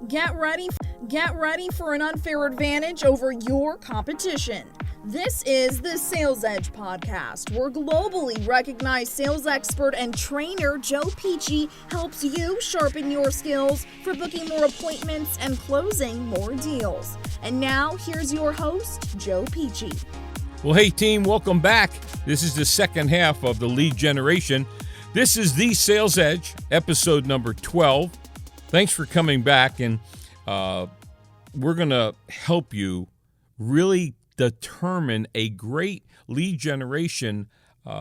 Get ready for an unfair advantage over your competition. This is the Sales Edge podcast, where globally recognized sales expert and trainer Joe Pici helps you sharpen your skills for booking more appointments and closing more deals. And now, here's your host, Joe Pici. Well, hey team, welcome back. This is the second half of the lead generation. This is the Sales Edge, episode number 12. Thanks for coming back, and we're going to help you really determine a great lead generation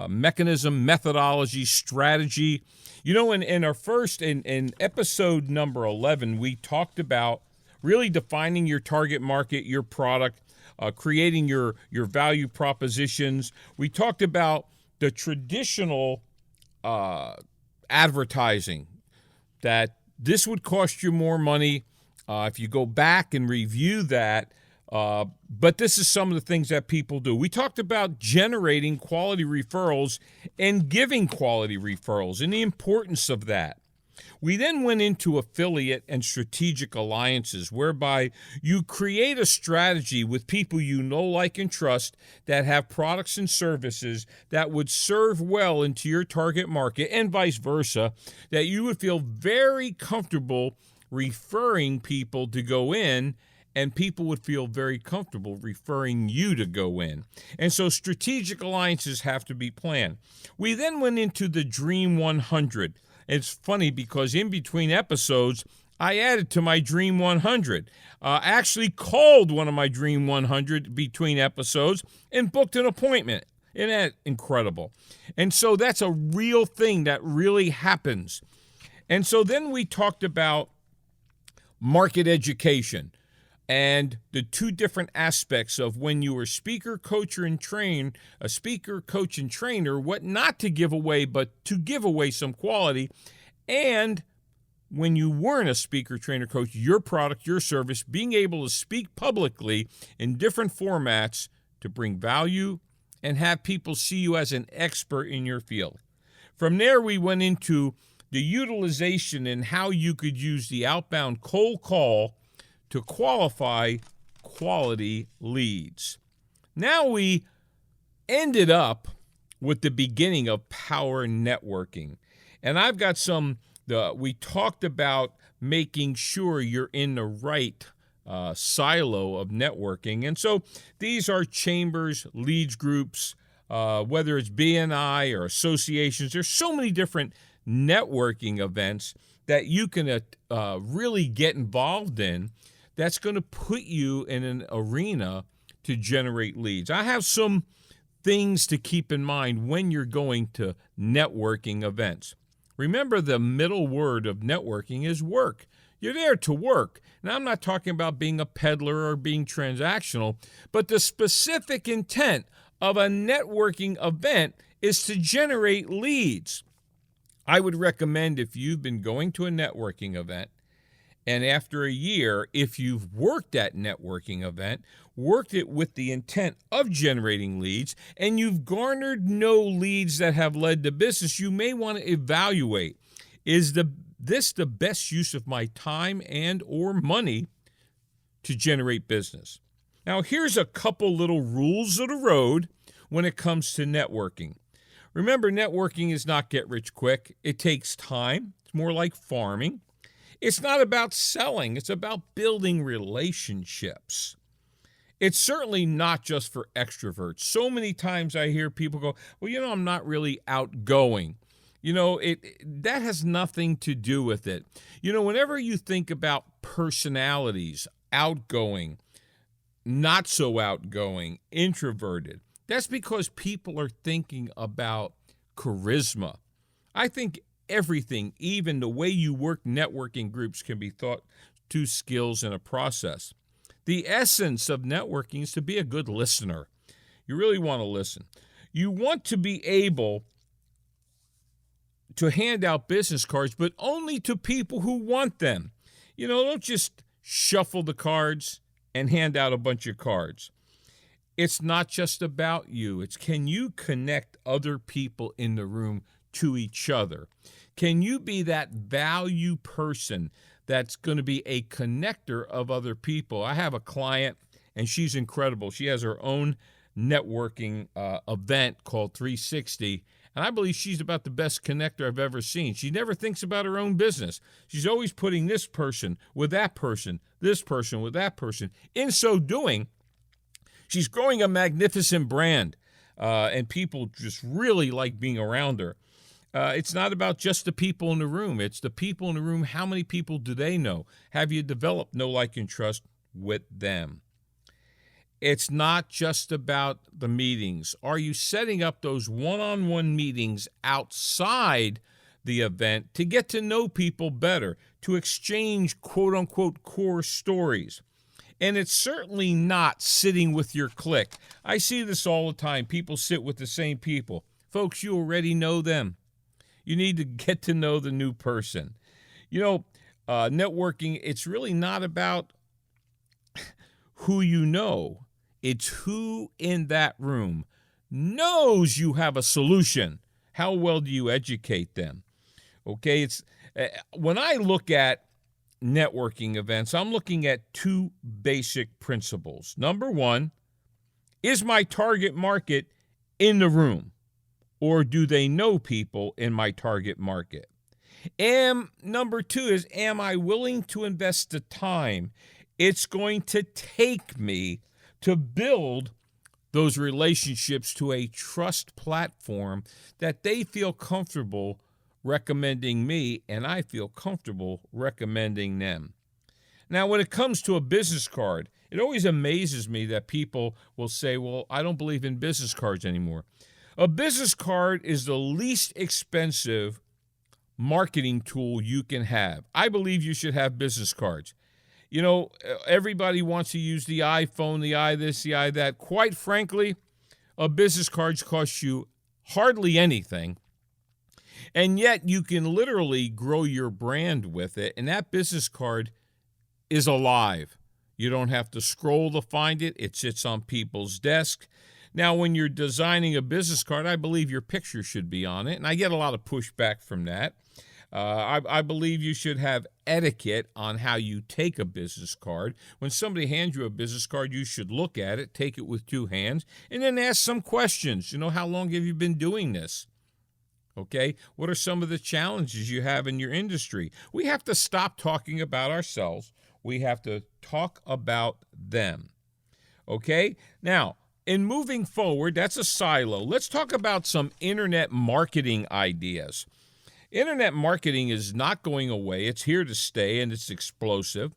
mechanism, methodology, strategy. You know, in episode number 11, we talked about really defining your target market, your product, creating your value propositions. We talked about the traditional advertising, that this would cost you more money if you go back and review that. But this is some of the things that people do. We talked about generating quality referrals and giving quality referrals and the importance of that. We then went into affiliate and strategic alliances, whereby you create a strategy with people you know, like, and trust that have products and services that would serve well into your target market, and vice versa, that you would feel very comfortable referring people to go in, and people would feel very comfortable referring you to go in. And so strategic alliances have to be planned. We then went into the Dream 100. It's funny because in between episodes, I added to my Dream 100. Actually called one of my Dream 100 between episodes and booked an appointment. Isn't that incredible? And so that's a real thing that really happens. And so then we talked about market education and the two different aspects of when you were speaker, coach, and trainer, what not to give away, but to give away some quality. And when you weren't a speaker, trainer, coach, your product, your service, being able to speak publicly in different formats to bring value and have people see you as an expert in your field. From there, we went into the utilization and how you could use the outbound cold call to qualify quality leads. Now we ended up with the beginning of power networking. And I've got we talked about making sure you're in the right silo of networking. And so these are chambers, leads groups, whether it's BNI or associations. There's so many different networking events that you can really get involved in. That's going to put you in an arena to generate leads. I have some things to keep in mind when you're going to networking events. Remember, the middle word of networking is work. You're there to work. Now, I'm not talking about being a peddler or being transactional, but the specific intent of a networking event is to generate leads. I would recommend, if you've been going to a networking event, and after a year, if you've worked that networking event, worked it with the intent of generating leads, and you've garnered no leads that have led to business, you may want to evaluate, is this the best use of my time and or money to generate business? Now, here's a couple little rules of the road when it comes to networking. Remember, networking is not get rich quick. It takes time. It's more like farming. It's not about selling. It's about building relationships. It's certainly not just for extroverts. So many times I hear people go, well, I'm not really outgoing. That has nothing to do with it. Whenever you think about personalities, outgoing, not so outgoing, introverted, that's because people are thinking about charisma. I think everything, even the way you work networking groups, can be thought to skills and a process. The essence of networking is to be a good listener. You really want to listen. You want to be able to hand out business cards, but only to people who want them. Don't just shuffle the cards and hand out a bunch of cards. It's not just about you. It's, can you connect other people in the room to each other? Can you be that value person, that's going to be a connector of other people. I have a client, and she's incredible. She has her own networking event called 360, and I believe she's about the best connector I've ever seen. She never thinks about her own business. She's always putting this person with that person, this person with that person. In so doing, she's growing a magnificent brand, and people just really like being around her. It's not about just the people in the room. It's the people in the room. How many people do they know? Have you developed know, like, and trust with them? It's not just about the meetings. Are you setting up those one-on-one meetings outside the event to get to know people better, to exchange quote-unquote core stories? And it's certainly not sitting with your clique. I see this all the time. People sit with the same people. Folks, you already know them. You need to get to know the new person. Networking, it's really not about who you know. It's who in that room knows you have a solution. How well do you educate them? Okay, it's when I look at networking events, I'm looking at two basic principles. Number one, is my target market in the room, or do they know people in my target market? And number two is, am I willing to invest the time it's going to take me to build those relationships to a trust platform that they feel comfortable recommending me, and I feel comfortable recommending them. Now, when it comes to a business card, it always amazes me that people will say, well, I don't believe in business cards anymore. A business card is the least expensive marketing tool you can have. I believe you should have business cards. Everybody wants to use the iPhone, the i this, the i that. Quite frankly, a business card costs you hardly anything, and yet you can literally grow your brand with it, and that business card is alive. You don't have to scroll to find it. It sits on people's desks. Now, when you're designing a business card, I believe your picture should be on it, and I get a lot of pushback from that. I believe you should have etiquette on how you take a business card. When somebody hands you a business card, you should look at it, take it with two hands, and then ask some questions. How long have you been doing this? Okay, what are some of the challenges you have in your industry? We have to stop talking about ourselves. We have to talk about them. Okay, now, in moving forward, that's a silo. Let's talk about some internet marketing ideas. Internet marketing is not going away. It's here to stay, and it's explosive.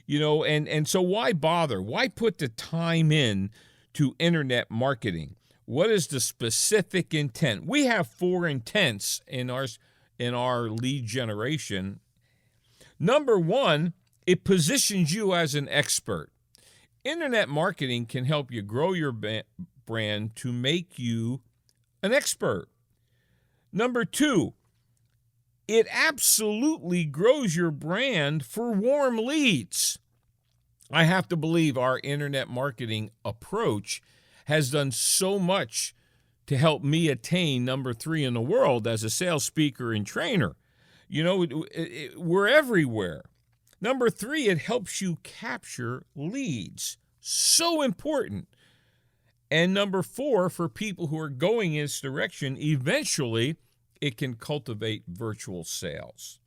And so why bother? Why put the time in to internet marketing? What is the specific intent? We have 4 intents in our lead generation. Number one, it positions you as an expert. Internet marketing can help you grow your brand to make you an expert. Number two, it absolutely grows your brand for warm leads. I have to believe our internet marketing approach has done so much to help me attain number 3 in the world as a sales speaker and trainer. We're everywhere. Number 3, it helps you capture leads. So important. And number 4, for people who are going in this direction, eventually it can cultivate virtual sales.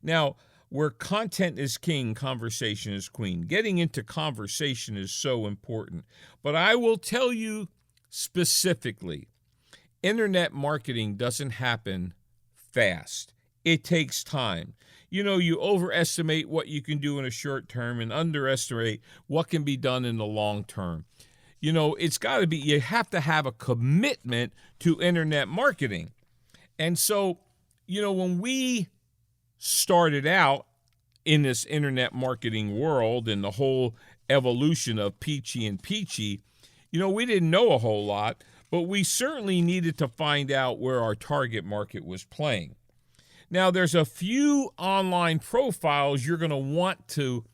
Now, where content is king, conversation is queen. Getting into conversation is so important. But I will tell you specifically, internet marketing doesn't happen fast. It takes time. You overestimate what you can do in a short term and underestimate what can be done in the long term. It's got to be, you have to have a commitment to internet marketing. And so, when we started out in this internet marketing world and the whole evolution of Pici and Pici, we didn't know a whole lot, but we certainly needed to find out where our target market was playing. Now, there's a few online profiles you're going to want to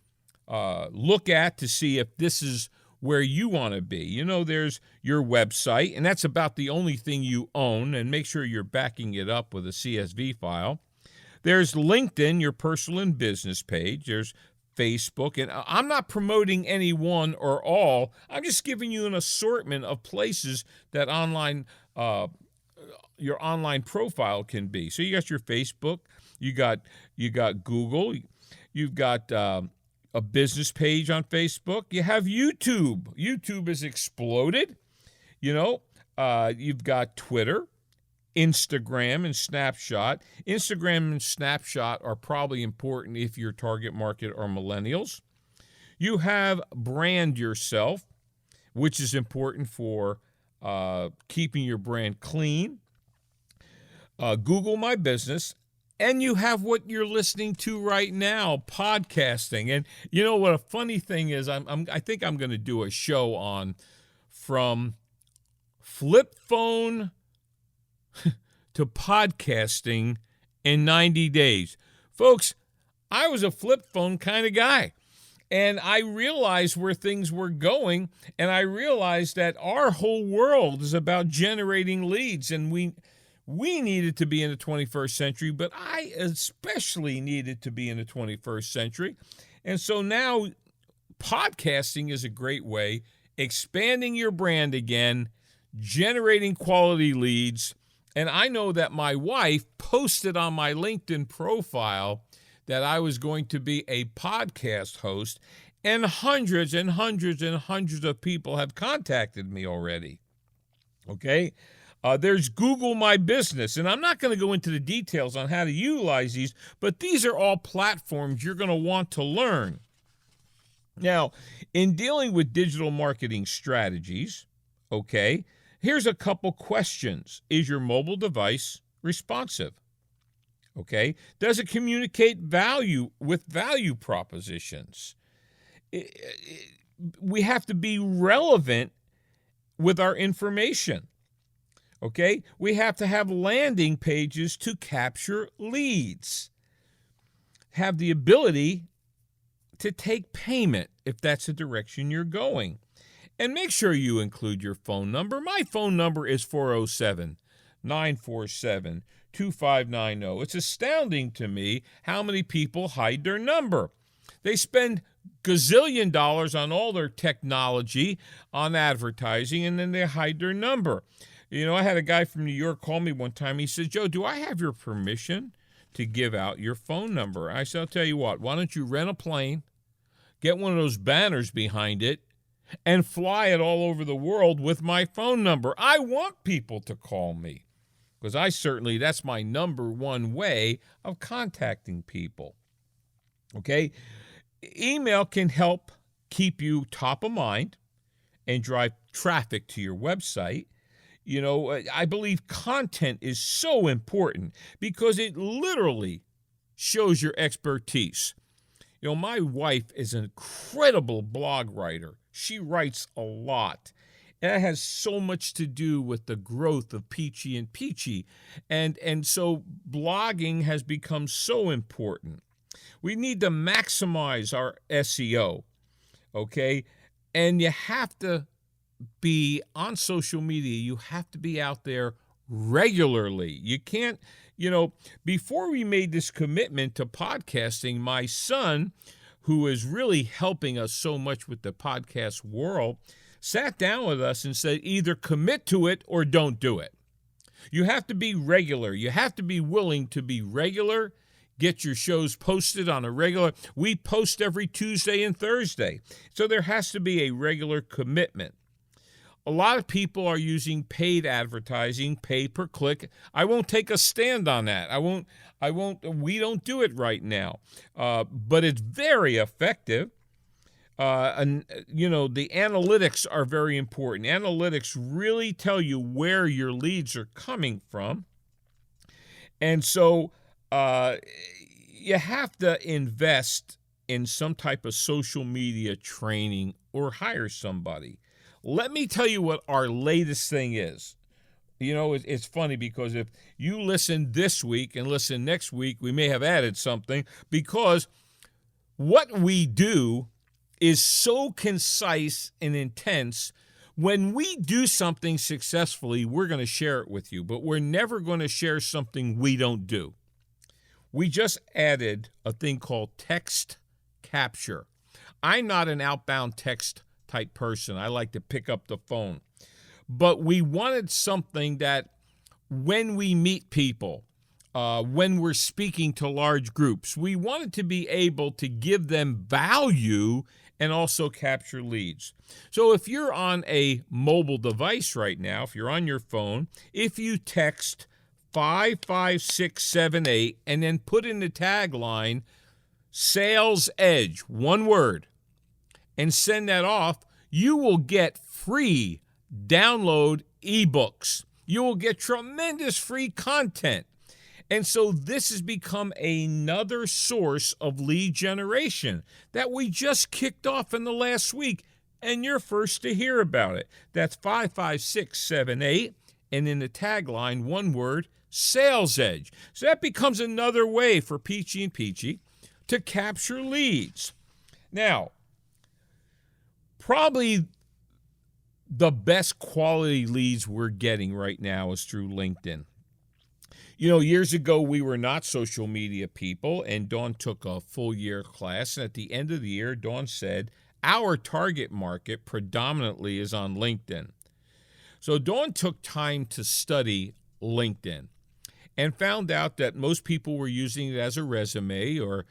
look at to see if this is where you want to be. There's your website, and that's about the only thing you own, and make sure you're backing it up with a CSV file. There's LinkedIn, your personal and business page. There's Facebook, and I'm not promoting any one or all. I'm just giving you an assortment of places that your online profile can be. So you got your Facebook, you got Google, you've got a business page on Facebook. You have YouTube. YouTube has exploded. You've got Twitter, Instagram, and Snapchat. Instagram and Snapchat are probably important if your target market are millennials. You have Brand Yourself, which is important for keeping your brand clean. Google My Business. And you have what you're listening to right now, podcasting. And you know what a funny thing is? I think I'm going to do a show on from flip phone to podcasting in 90 days. Folks, I was a flip phone kind of guy. And I realized where things were going. And I realized that our whole world is about generating leads. And we needed to be in the 21st century, but I especially needed to be in the 21st century. And so now podcasting is a great way, expanding your brand again, generating quality leads. And I know that my wife posted on my LinkedIn profile that I was going to be a podcast host, and hundreds and hundreds and hundreds of people have contacted me already. Okay? There's Google My Business, and I'm not going to go into the details on how to utilize these, but these are all platforms you're going to want to learn. Now, in dealing with digital marketing strategies, okay, here's a couple questions. Is your mobile device responsive? Okay, does it communicate value with value propositions? We have to be relevant with our information. Okay, we have to have landing pages to capture leads. Have the ability to take payment if that's the direction you're going. And make sure you include your phone number. My phone number is 407-947-2590. It's astounding to me how many people hide their number. They spend gazillion dollars on all their technology, on advertising, and then they hide their number. I had a guy from New York call me one time. He said, Joe, do I have your permission to give out your phone number? I said, I'll tell you what, why don't you rent a plane, get one of those banners behind it, and fly it all over the world with my phone number. I want people to call me because that's my number one way of contacting people. Okay? Email can help keep you top of mind and drive traffic to your website. I believe content is so important because it literally shows your expertise. My wife is an incredible blog writer. She writes a lot. And it has so much to do with the growth of Pici and Pici. And so blogging has become so important. We need to maximize our SEO, okay? And you have to be on social media. You have to be out there regularly. You can't, before we made this commitment to podcasting, my son, who is really helping us so much with the podcast world, sat down with us and said, either commit to it or don't do it. You have to be regular. You have to be willing to be regular. Get your shows posted on a regular. We post every Tuesday and Thursday. So there has to be a regular commitment. A lot of people are using paid advertising, pay per click. I won't take a stand on that. We don't do it right now. But it's very effective. The analytics are very important. Analytics really tell you where your leads are coming from. And so you have to invest in some type of social media training or hire somebody. Let me tell you what our latest thing is. It's funny because if you listen this week and listen next week, we may have added something because what we do is so concise and intense. When we do something successfully, we're going to share it with you, but we're never going to share something we don't do. We just added a thing called text capture. I'm not an outbound text type person. I like to pick up the phone. But we wanted something that when we meet people, when we're speaking to large groups, we wanted to be able to give them value and also capture leads. So if you're on a mobile device right now, if you're on your phone, if you text 55678 and then put in the tagline, Sales Edge, one word, and send that off, you will get free download ebooks. You will get tremendous free content. And so this has become another source of lead generation that we just kicked off in the last week, and you're first to hear about it. That's 55678, and in the tagline, one word, Sales Edge. So that becomes another way for Pici and Pici to capture leads. Now, probably the best quality leads we're getting right now is through LinkedIn. You know, years ago, we were not social media people, and Dawn took a full year class. And at the end of the year, Dawn said, our target market predominantly is on LinkedIn. So Dawn took time to study LinkedIn and found out that most people were using it as a resume or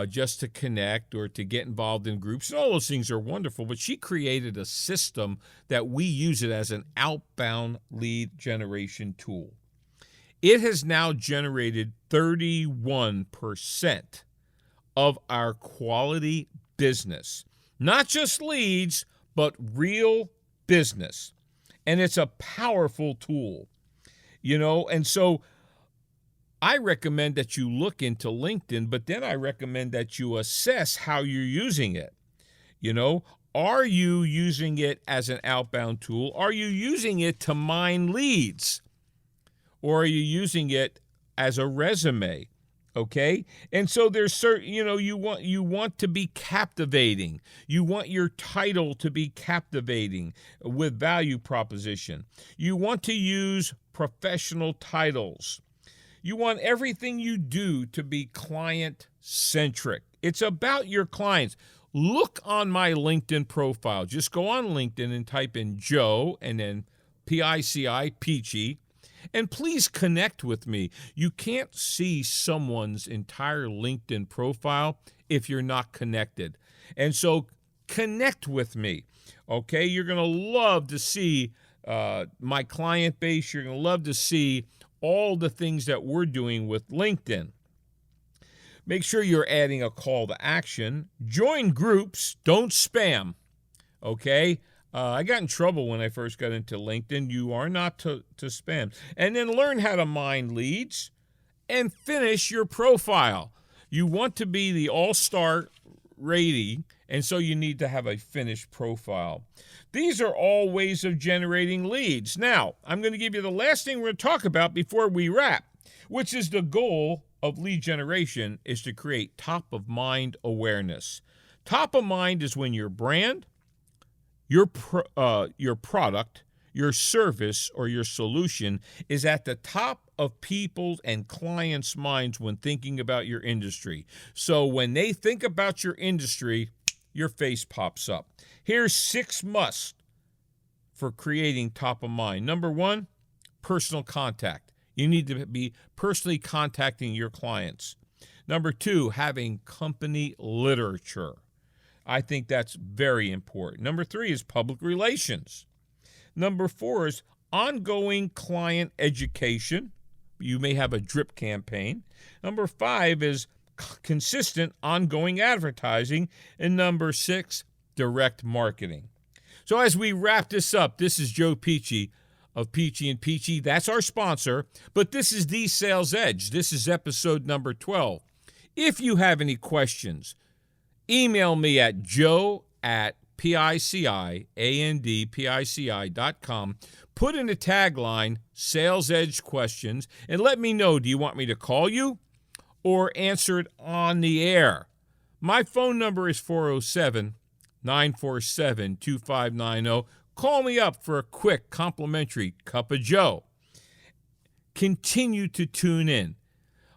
just to connect or to get involved in groups. And all those things are wonderful, but she created a system that we use it as an outbound lead generation tool. It has now generated 31% of our quality business. Not just leads, but real business. And it's a powerful tool, you know, and so I recommend that you look into LinkedIn, but then I recommend that you assess how you're using it. You know, are you using it as an outbound tool? Are you using it to mine leads? Or are you using it as a resume? Okay? And so there's certain, you know, you want to be captivating. You want your title to be captivating with value proposition. You want to use professional titles. You want everything you do to be client-centric. It's about your clients. Look on my LinkedIn profile. Just go on LinkedIn and type in Joe and then Pici, Pici, and please connect with me. You can't see someone's entire LinkedIn profile if you're not connected. And so connect with me, okay? You're going to love to see my client base. You're going to love to see all the things that we're doing with LinkedIn. Make sure you're adding a call to action. Join groups. Don't spam, okay? I got in trouble when I first got into LinkedIn. You are not to spam. And then learn how to mine leads and finish your profile. You want to be the all-star rating, and so you need to have a finished profile. These are all ways of generating leads. Now, I'm going to give you the last thing we're going to talk about before we wrap, which is the goal of lead generation is to create top-of-mind awareness. Top of mind is when your brand, your product, your service, or your solution is at the top of people's and clients' minds when thinking about your industry. So when they think about your industry, your face pops up. Here's 6 musts for creating top of mind. Number 1, personal contact. You need to be personally contacting your clients. Number 2, having company literature. I think that's very important. Number 3 is public relations. Number 4 is ongoing client education. You may have a drip campaign. Number 5 is consistent ongoing advertising. And number 6, direct marketing. So as we wrap this up, this is Joe Pici of Pici and Pici. That's our sponsor, but this is the Sales Edge. This is episode number 12. If you have any questions, email me at joe@pici.com. Put in the tagline, Sales Edge questions, and let me know, do you want me to call you or answer it on the air? My phone number is 407-947-2590. Call me up for a quick complimentary cup of Joe. Continue to tune in,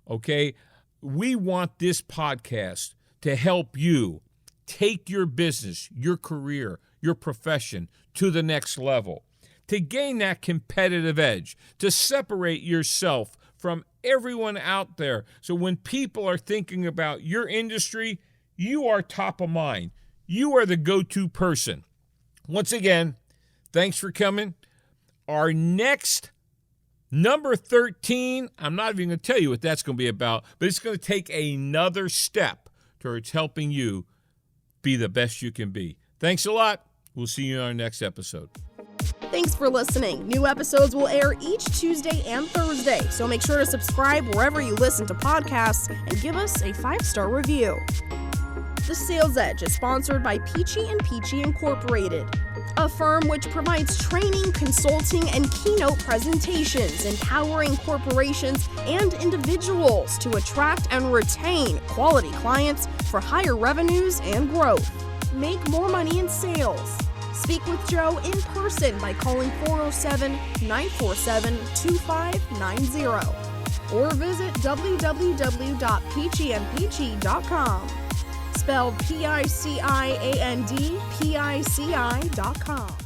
okay? we want this podcast to help you take your business, your career, your profession to the next level, to gain that competitive edge, to separate yourself from everyone out there. So when people are thinking about your industry, you are top of mind. You are the go-to person. Once again, thanks for coming. Our next number 13, I'm not even going to tell you what that's going to be about, but it's going to take another step towards helping you be the best you can be. Thanks a lot. We'll see you in our next episode. Thanks for listening. New episodes will air each Tuesday and Thursday, so make sure to subscribe wherever you listen to podcasts and give us a 5-star review. The Sales Edge is sponsored by Pici and Pici Incorporated, a firm which provides training, consulting, and keynote presentations, empowering corporations and individuals to attract and retain quality clients for higher revenues and growth. Make more money in sales. Speak with Joe in person by calling 407-947-2590 or visit www.piciandpici.com. Spelled PICIAND, PICI.com.